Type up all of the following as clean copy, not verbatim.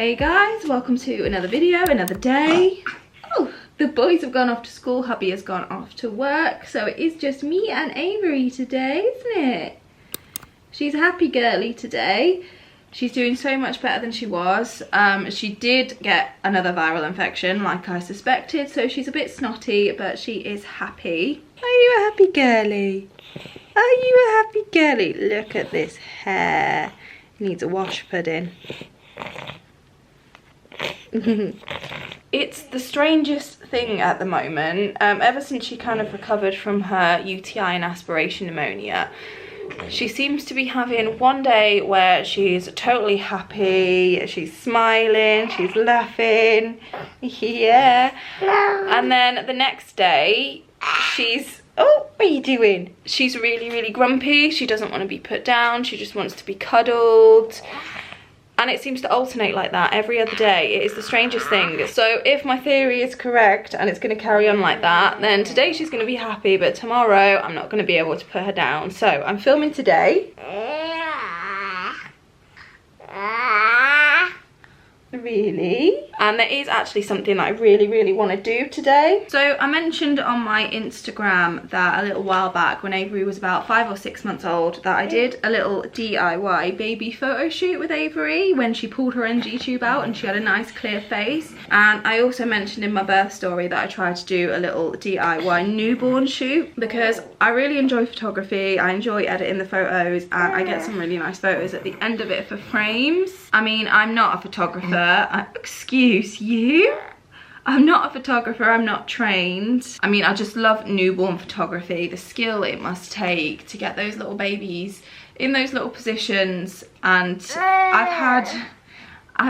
Hey guys, welcome to another video, another day. Oh, the boys have gone off to school, hubby has gone off to work, so it is just me and Avery today, isn't it? She's a happy girly today. She's doing so much better than she was. She did get another viral infection like I suspected, so she's a bit snotty, but she is happy. Are you a happy girly? Are you a happy girly? Look at this hair. Needs a wash pudding. It's the strangest thing at the moment. Ever since she kind of recovered from her UTI and aspiration pneumonia, she seems to be having one day where she's totally happy, she's smiling, she's laughing, yeah, and then the next day she's, oh, what are you doing? She's really grumpy. She doesn't want to be put down, she just wants to be cuddled. And it seems to alternate like that every other day. It is the strangest thing. So if my theory is correct and it's going to carry on like that, then today she's going to be happy, but tomorrow I'm not going to be able to put her down. So I'm filming today. Really? And there is actually something that I really want to do today. So I mentioned on my Instagram that a little while back when Avery was about 5 or 6 months old that I did a little DIY baby photo shoot with Avery when she pulled her NG tube out and she had a nice clear face. And I also mentioned in my birth story that I tried to do a little DIY newborn shoot because I really enjoy photography. I enjoy editing the photos and I get some really nice photos at the end of it for frames. I mean, I'm not a photographer. Excuse you? I'm not a photographer, I'm not trained. I mean, I just love newborn photography, the skill it must take to get those little babies in those little positions. And I've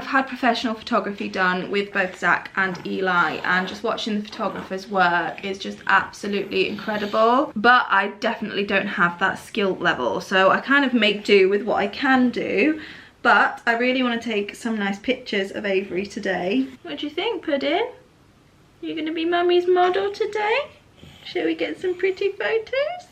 had professional photography done with both Zach and Eli, and just watching the photographers work is just absolutely incredible. But I definitely don't have that skill level, so I kind of make do with what I can do. But I really want to take some nice pictures of Avery today. What do you think, Puddin'? You're going to be Mummy's model today? Shall we get some pretty photos?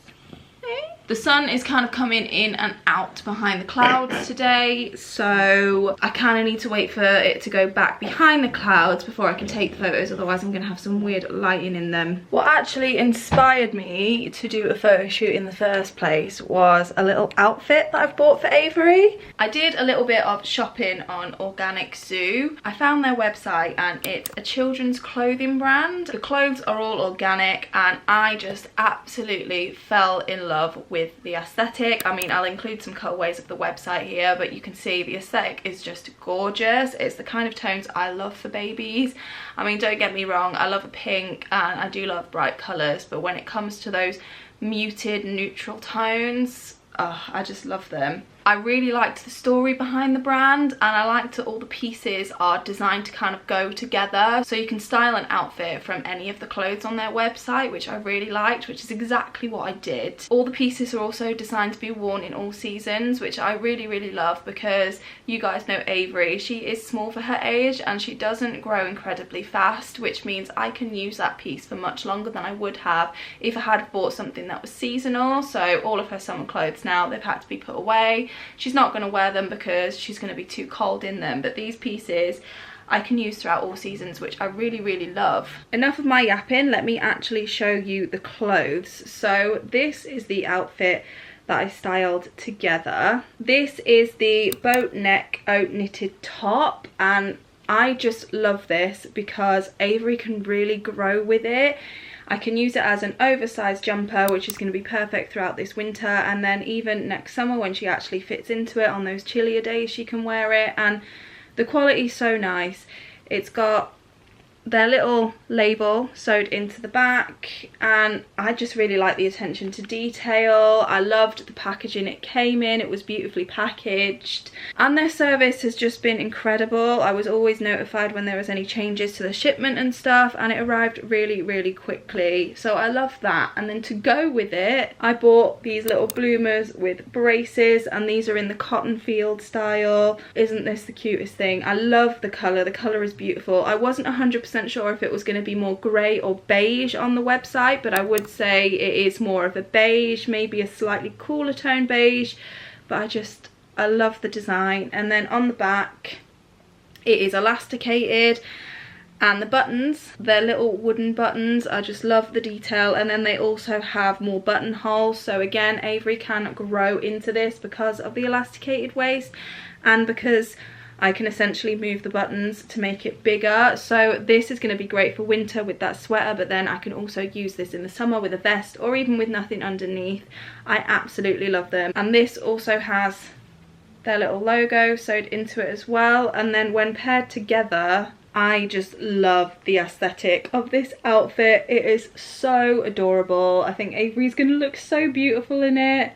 Eh? The sun is kind of coming in and out behind the clouds today, so I kind of need to wait for it to go back behind the clouds before I can take the photos, otherwise I'm going to have some weird lighting in them. What actually inspired me to do a photo shoot in the first place was a little outfit that I've bought for Avery. I did a little bit of shopping on Organic Zoo. I found their website and it's a children's clothing brand. The clothes are all organic and I just absolutely fell in love with the aesthetic. I mean, I'll include some cutaways of the website here, but you can see the aesthetic is just gorgeous. It's the kind of tones I love for babies. I mean, don't get me wrong, I love a pink and I do love bright colours, but when it comes to those muted neutral tones, I just love them. I really liked the story behind the brand, and I liked that all the pieces are designed to kind of go together, so you can style an outfit from any of the clothes on their website, which I really liked, which is exactly what I did. All the pieces are also designed to be worn in all seasons, which I really love, because you guys know Avery, she is small for her age and she doesn't grow incredibly fast, which means I can use that piece for much longer than I would have if I had bought something that was seasonal. So all of her summer clothes now, they've had to be put away. She's not going to wear them because she's going to be too cold in them, but these pieces I can use throughout all seasons, which I really love. Enough of my yapping, let me actually show you the clothes. So this is the outfit that I styled together. This is the boat neck oat knitted top, and I just love this because Avery can really grow with it. I can use it as an oversized jumper, which is going to be perfect throughout this winter, and then even next summer when she actually fits into it on those chillier days she can wear it. And the quality's so nice. It's got their little label sewed into the back, and I just really like the attention to detail. I loved the packaging it came in, it was beautifully packaged, and their service has just been incredible. I was always notified when there was any changes to the shipment and stuff, and it arrived really quickly, so I love that. And then to go with it, I bought these little bloomers with braces, and these are in the cotton field style. Isn't this the cutest thing? I love the colour is beautiful. I wasn't 100% sure if it was going to be more grey or beige on the website, but I would say it is more of a beige, maybe a slightly cooler tone beige, but I love the design. And then on the back It is elasticated, and the buttons, they're little wooden buttons. I just love the detail. And then they also have more buttonholes, so again, Avery can grow into this because of the elasticated waist and because I can essentially move the buttons to make it bigger. So this is going to be great for winter with that sweater, but then I can also use this in the summer with a vest or even with nothing underneath. I absolutely love them. And this also has their little logo sewed into it as well. And then when paired together, I just love the aesthetic of this outfit. It is so adorable. I think Avery's gonna look so beautiful in it.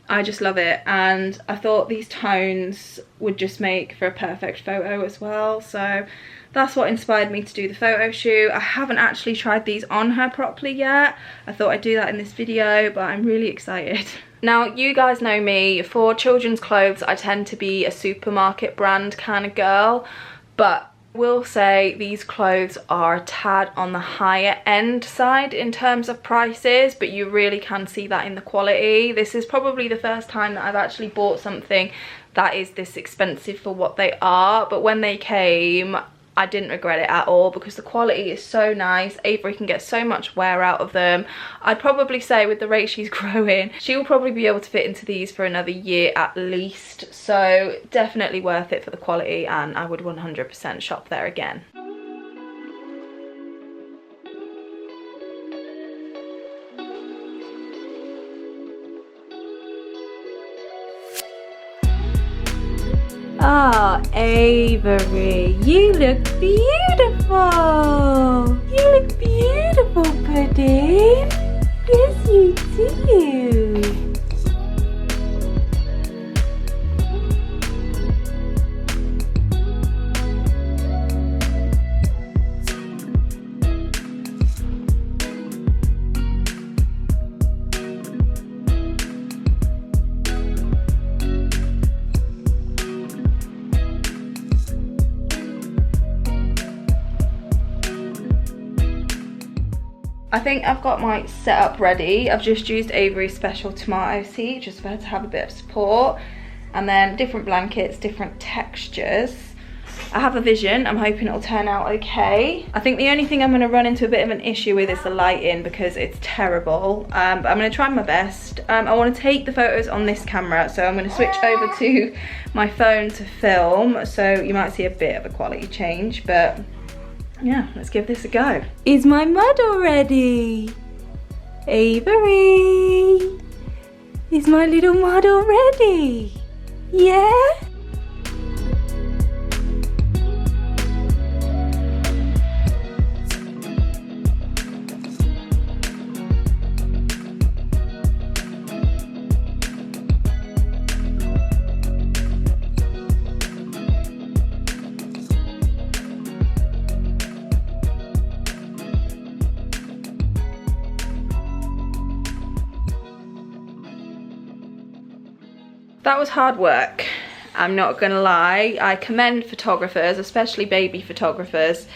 I just love it, and I thought these tones would just make for a perfect photo as well. So that's what inspired me to do the photo shoot. I haven't actually tried these on her properly yet. I thought I'd do that in this video, but I'm really excited. Now, you guys know me, for children's clothes I tend to be a supermarket brand kind of girl, but will say these clothes are a tad on the higher end side in terms of prices, but you really can see that in the quality. This is probably the first time that I've actually bought something that is this expensive for what they are, but when they came, I didn't regret it at all because the quality is so nice. Avery can get so much wear out of them. I'd probably say with the rate she's growing, she will probably be able to fit into these for another year at least. So definitely worth it for the quality, and I would 100% shop there again. Ah, Avery, you look beautiful. You look beautiful, pudding. Yes, you do. I think I've got my setup ready. I've just used Avery's special tomato seat just for her to have a bit of support, and then different blankets, different textures. I have a vision. I'm hoping it'll turn out okay. I think the only thing I'm going to run into a bit of an issue with is the lighting because it's terrible, but I'm going to try my best. I want to take the photos on this camera, so I'm going to switch over to my phone to film, so you might see a bit of a quality change, but yeah, let's give this a go. Is my model ready? Avery, is my little model ready? Yeah? That was hard work, I'm not gonna lie. I commend photographers, especially baby photographers,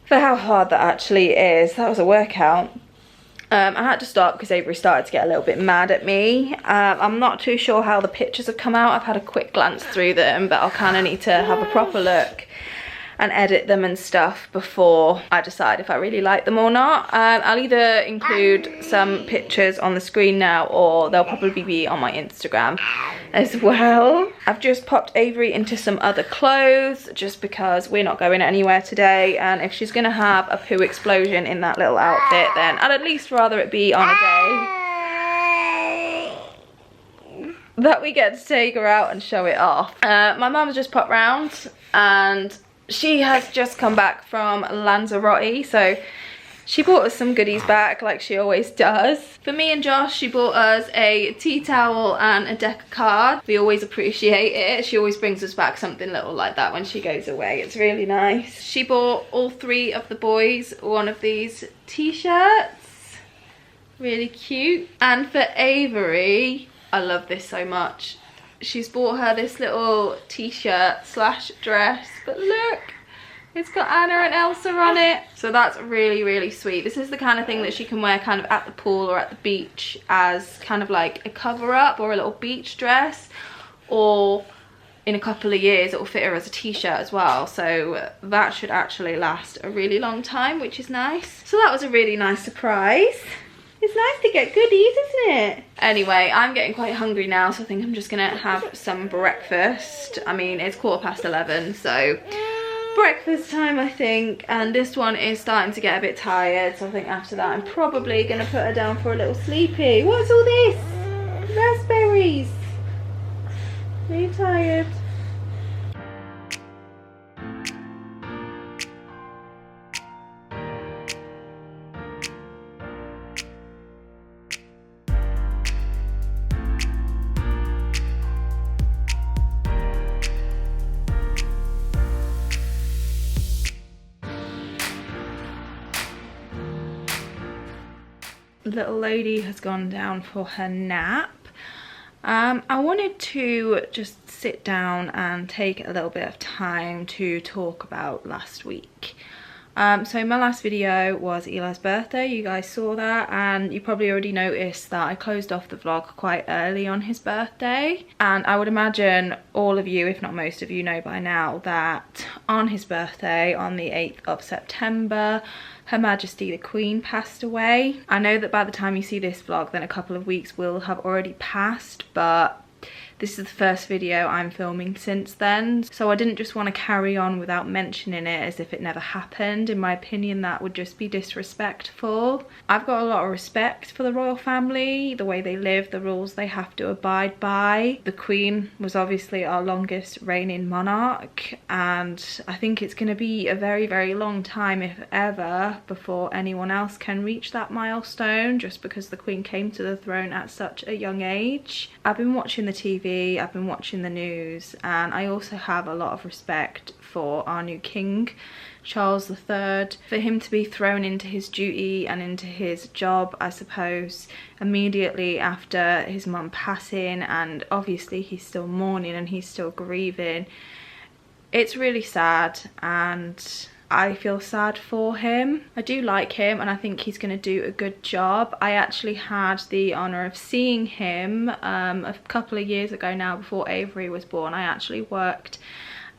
for how hard that actually is. That was a workout. I had to stop because Avery started to get a little bit mad at me. I'm not too sure how the pictures have come out. I've had a quick glance through them, but I'll kind of need to have a proper look and edit them and stuff before I decide if I really like them or not. I'll either include some pictures on the screen now, or they'll probably be on my Instagram as well. I've just popped Avery into some other clothes just because we're not going anywhere today, and if she's gonna have a poo explosion in that little outfit, then I'd at least rather it be on a day that we get to take her out and show it off. My mum's just popped round and she has just come back from Lanzarote, so she bought us some goodies back like she always does. For me and Josh, she bought us a tea towel and a deck of cards. We always appreciate it. She always brings us back something little like that when she goes away. It's really nice. She bought all three of the boys one of these t-shirts. Really cute. And for Avery, I love this so much. She's bought her this little t-shirt slash dress, but look, it's got Anna and Elsa on it. So that's really, really sweet. This is the kind of thing that she can wear kind of at the pool or at the beach as kind of like a cover up or a little beach dress, or in a couple of years it will fit her as a t-shirt as well, so that should actually last a really long time, which is nice. So that was a really nice surprise. It's nice to get goodies, isn't it? Anyway, I'm getting quite hungry now, so I think I'm just gonna have some breakfast. I mean, it's 11:15, so breakfast time, I think. And this one is starting to get a bit tired, so I think after that I'm probably gonna put her down for a little sleepy. What's all this? Raspberries. Are you tired? Little lady has gone down for her nap. I wanted to just sit down and take a little bit of time to talk about last week. So my last video was Eli's birthday, you guys saw that, and you probably already noticed that I closed off the vlog quite early on his birthday. And I would imagine all of you, if not most of you, know by now that on his birthday, on the 8th of September, Her Majesty the Queen passed away. I know that by the time you see this vlog, then a couple of weeks will have already passed, but this is the first video I'm filming since then, so I didn't just want to carry on without mentioning it as if it never happened. In my opinion, that would just be disrespectful. I've got a lot of respect for the royal family, the way they live, the rules they have to abide by. The Queen was obviously our longest reigning monarch, and I think it's going to be a very, very long time, if ever, before anyone else can reach that milestone, just because the Queen came to the throne at such a young age. I've been watching the TV, I've been watching the news, and I also have a lot of respect for our new king, Charles III. For him to be thrown into his duty and into his job, I suppose, immediately after his mum passing, and obviously he's still mourning and he's still grieving. It's really sad, and I feel sad for him. I do like him and I think he's going to do a good job. I actually had the honour of seeing him a couple of years ago now, before Avery was born. I actually worked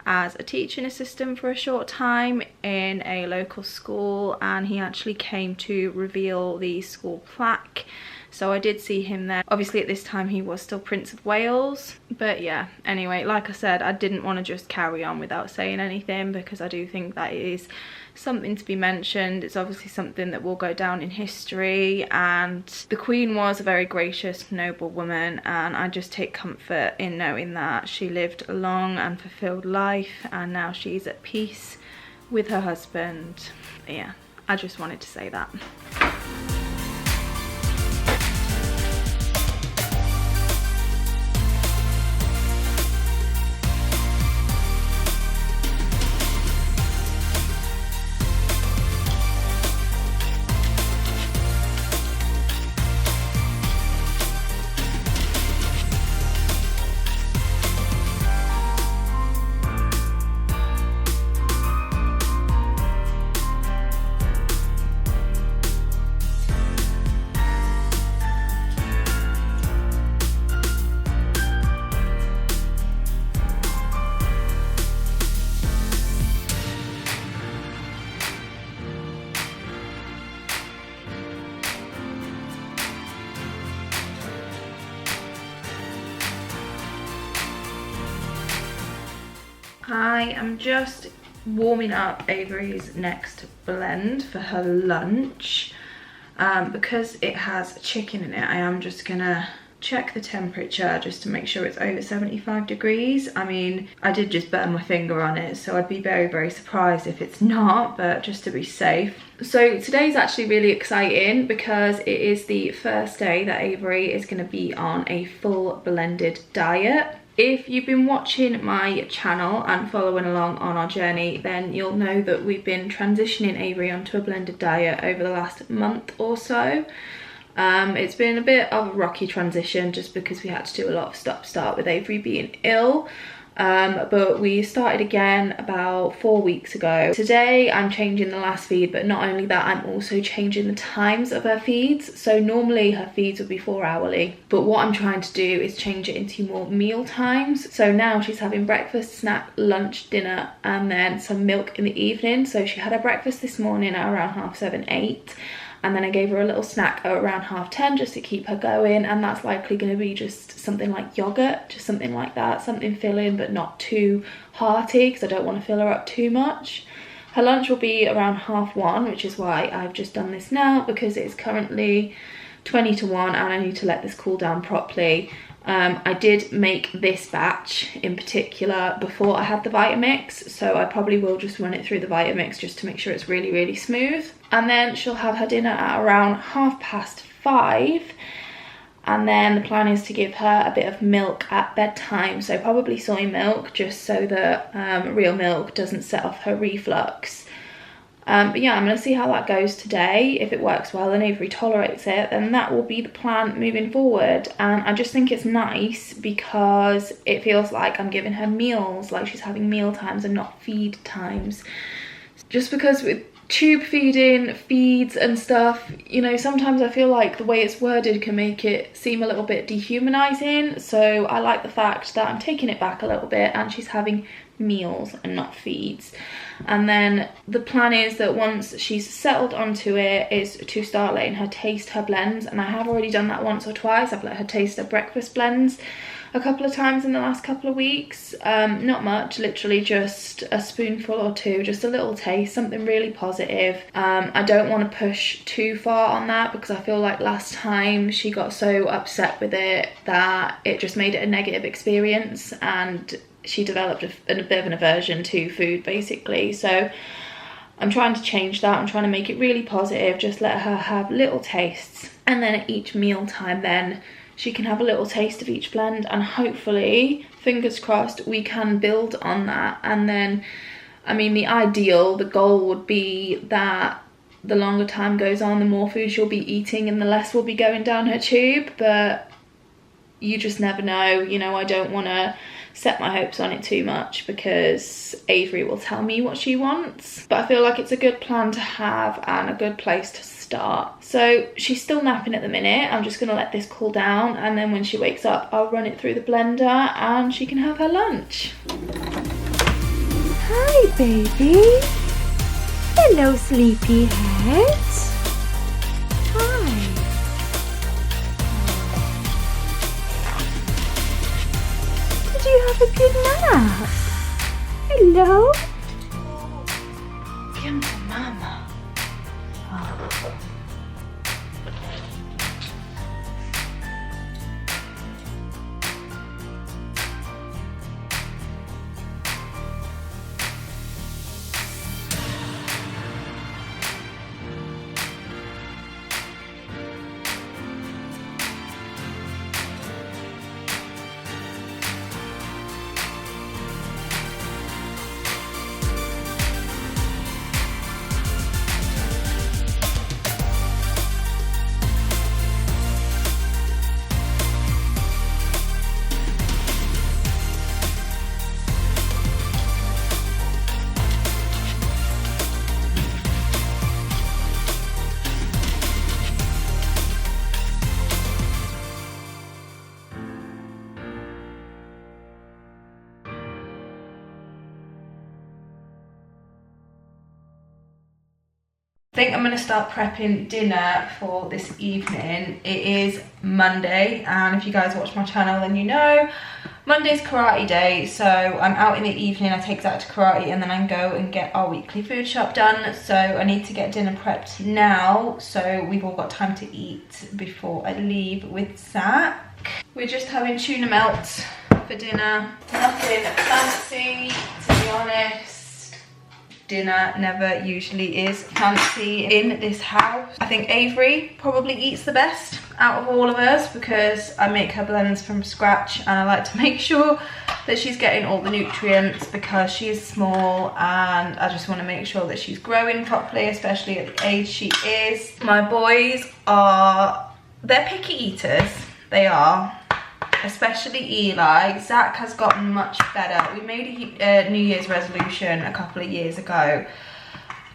as a teaching assistant for a short time in a local school, and he actually came to reveal the school plaque. So I did see him there. Obviously at this time he was still Prince of Wales. But yeah, anyway, like I said, I didn't want to just carry on without saying anything, because I do think that it is something to be mentioned. It's obviously something that will go down in history, and the Queen was a very gracious, noble woman, and I just take comfort in knowing that she lived a long and fulfilled life, and now she's at peace with her husband. Yeah, I just wanted to say that. I am just warming up Avery's next blend for her lunch. Because it has chicken in it, I am just gonna check the temperature just to make sure it's over 75 degrees. I mean, I did just burn my finger on it, so I'd be very, very surprised if it's not, but just to be safe. So today's actually really exciting because it is the first day that Avery is going to be on a full blended diet. If you've been watching my channel and following along on our journey, then you'll know that we've been transitioning Avery onto a blended diet over the last month or so. It's been a bit of a rocky transition just because we had to do a lot of stop-start with Avery being ill. but we started again about 4 weeks ago. Today I'm changing the last feed, but not only that, I'm also changing the times of her feeds. So normally her feeds would be 4 hourly, but what I'm trying to do is change it into more meal times. So now she's having breakfast, snack, lunch, dinner, and then some milk in the evening. So she had her breakfast this morning at around 7:30, 8, and then I gave her a little snack at around 10:30 just to keep her going, and that's likely going to be just something like yogurt, just something like that, something filling but not too hearty because I don't want to fill her up too much. Her lunch will be around 1:30, which is why I've just done this now, because it's currently 20 to 1 and I need to let this cool down properly. I did make this batch in particular before I had the Vitamix, so I probably will just run it through the Vitamix just to make sure it's really, really smooth. And then she'll have her dinner at around 5:30, and then the plan is to give her a bit of milk at bedtime, so probably soy milk, just so that real milk doesn't set off her reflux. But yeah, I'm going to see how that goes today. If it works well and Avery tolerates it, then that will be the plan moving forward. And I just think it's nice because it feels like I'm giving her meals, like she's having meal times and not feed times. Just because with tube feeding, feeds and stuff, you know, sometimes I feel like the way it's worded can make it seem a little bit dehumanizing. So I like the fact that I'm taking it back a little bit and she's having meals and not feeds. And then the plan is that once she's settled onto it is to start letting her taste her blends, and I have already done that once or twice. I've let her taste her breakfast blends a couple of times in the last couple of weeks. Not much, literally just a spoonful or two, just a little taste, something really positive. I don't want to push too far on that because I feel like last time she got so upset with it that it just made it a negative experience and she developed a bit of an aversion to food basically. So I'm trying to change that. I'm trying to make it really positive, just let her have little tastes, and then at each meal time then she can have a little taste of each blend, and hopefully, fingers crossed, we can build on that. And then, I mean, the goal would be that the longer time goes on, the more food she'll be eating and the less will be going down her tube, but you just never know. You know, I don't want to set my hopes on it too much because Avery will tell me what she wants, but I feel like it's a good plan to have and a good place to start. So she's still napping at the minute. I'm just gonna let this cool down, and then when she wakes up I'll run it through the blender and she can have her lunch. Hi baby. Hello sleepyhead. Hi. Did you have a good nap? Hello? Come to mama. Oh. I think I'm going to start prepping dinner for this evening. It is Monday, and if you guys watch my channel then you know Monday's karate day, so I'm out in the evening. I take Zach to karate and then I go and get our weekly food shop done, so I need to get dinner prepped now so we've all got time to eat before I leave with Zach. We're just having tuna melt for dinner, nothing fancy to be honest. Dinner never usually is fancy in this house. I think Avery probably eats the best out of all of us because I make her blends from scratch, and I like to make sure that she's getting all the nutrients because she is small, and I just want to make sure that she's growing properly, especially at the age she is. My boys they're picky eaters. They are. especially Eli. Zach has gotten much better. We made a New Year's resolution a couple of years ago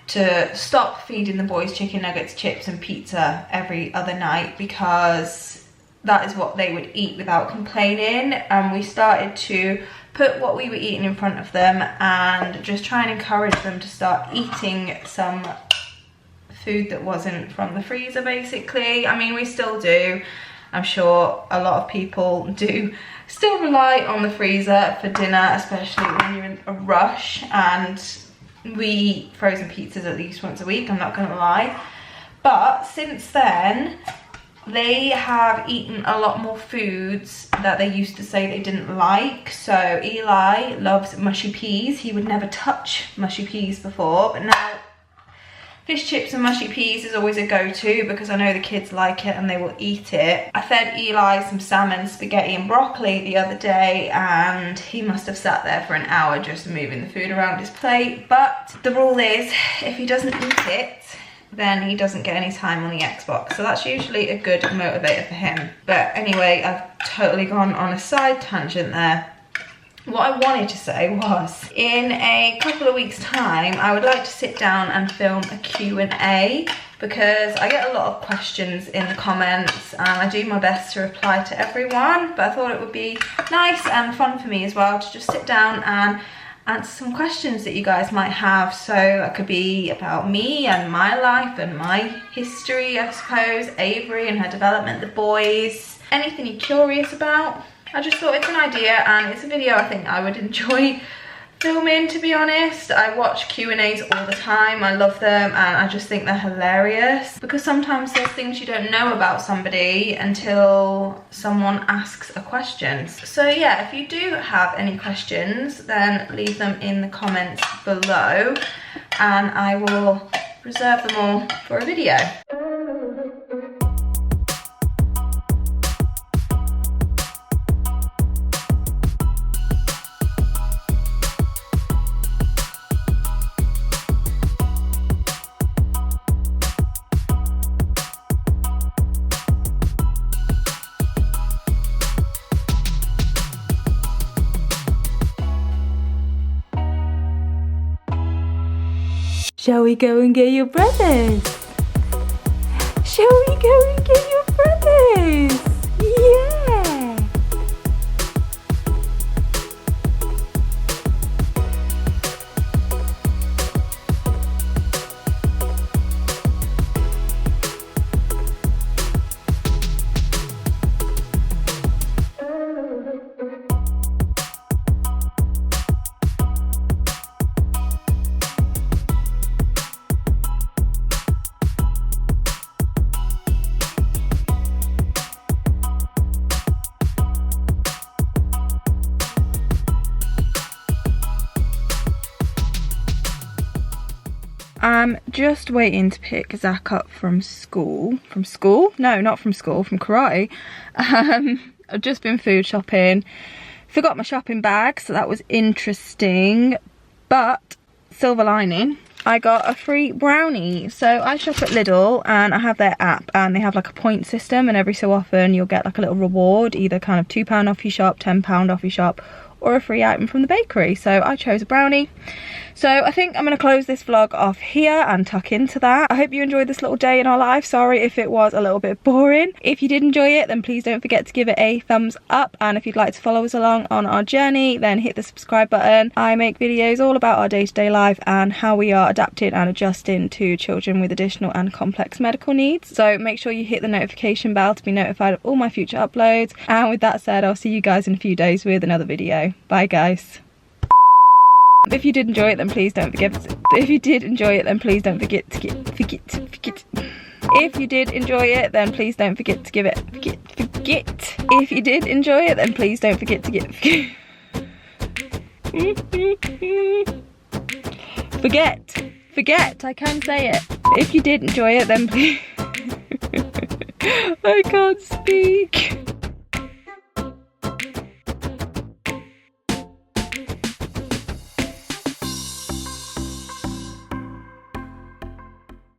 to stop feeding the boys chicken nuggets, chips and pizza every other night, because that is what they would eat without complaining. And we started to put what we were eating in front of them and just try and encourage them to start eating some food that wasn't from the freezer, basically. I mean, we still do. I'm sure a lot of people do still rely on the freezer for dinner, especially when you're in a rush, and we eat frozen pizzas at least once a week, I'm not gonna lie. But since then, they have eaten a lot more foods that they used to say they didn't like. So Eli loves mushy peas. He would never touch mushy peas before, but now fish chips and mushy peas is always a go-to because I know the kids like it and they will eat it. I fed Eli some salmon, spaghetti and broccoli the other day, and he must have sat there for an hour just moving the food around his plate. But the rule is, if he doesn't eat it, then he doesn't get any time on the Xbox. So that's usually a good motivator for him. But anyway, I've totally gone on a side tangent there. What I wanted to say was, in a couple of weeks' time, I would like to sit down and film a Q&A, because I get a lot of questions in the comments and I do my best to reply to everyone, but I thought it would be nice and fun for me as well to just sit down and answer some questions that you guys might have. So that could be about me and my life and my history, I suppose, Avery and her development, the boys, anything you're curious about. I just thought it's an idea and it's a video I think I would enjoy filming, to be honest. I watch Q&As all the time, I love them, and I just think they're hilarious, because sometimes there's things you don't know about somebody until someone asks a question. So yeah, if you do have any questions, then leave them in the comments below and I will reserve them all for a video. Shall we go and get your brothers? Shall we go and get your brothers? Yeah! I'm just waiting to pick Zach up from school. From school? No, not from school, from karate. I've just been food shopping. Forgot my shopping bag, so that was interesting. But, silver lining, I got a free brownie. So I shop at Lidl and I have their app and they have like a point system, and every so often you'll get like a little reward, either kind of £2 off your shop, £10 off your shop, or a free item from the bakery. So I chose a brownie. So I think I'm going to close this vlog off here and tuck into that. I hope you enjoyed this little day in our life. Sorry if it was a little bit boring. If you did enjoy it, then please don't forget to give it a thumbs up. And if you'd like to follow us along on our journey, then hit the subscribe button. I make videos all about our day-to-day life and how we are adapting and adjusting to children with additional and complex medical needs. So make sure you hit the notification bell to be notified of all my future uploads. And with that said, I'll see you guys in a few days with another video. Bye guys. If you did enjoy it, then please don't forget. If you did enjoy it, then please don't forget to If you did enjoy it, then please don't forget to give it. If you did enjoy it, then please don't forget to forget. I can say it. If you did enjoy it, then please. I can't speak.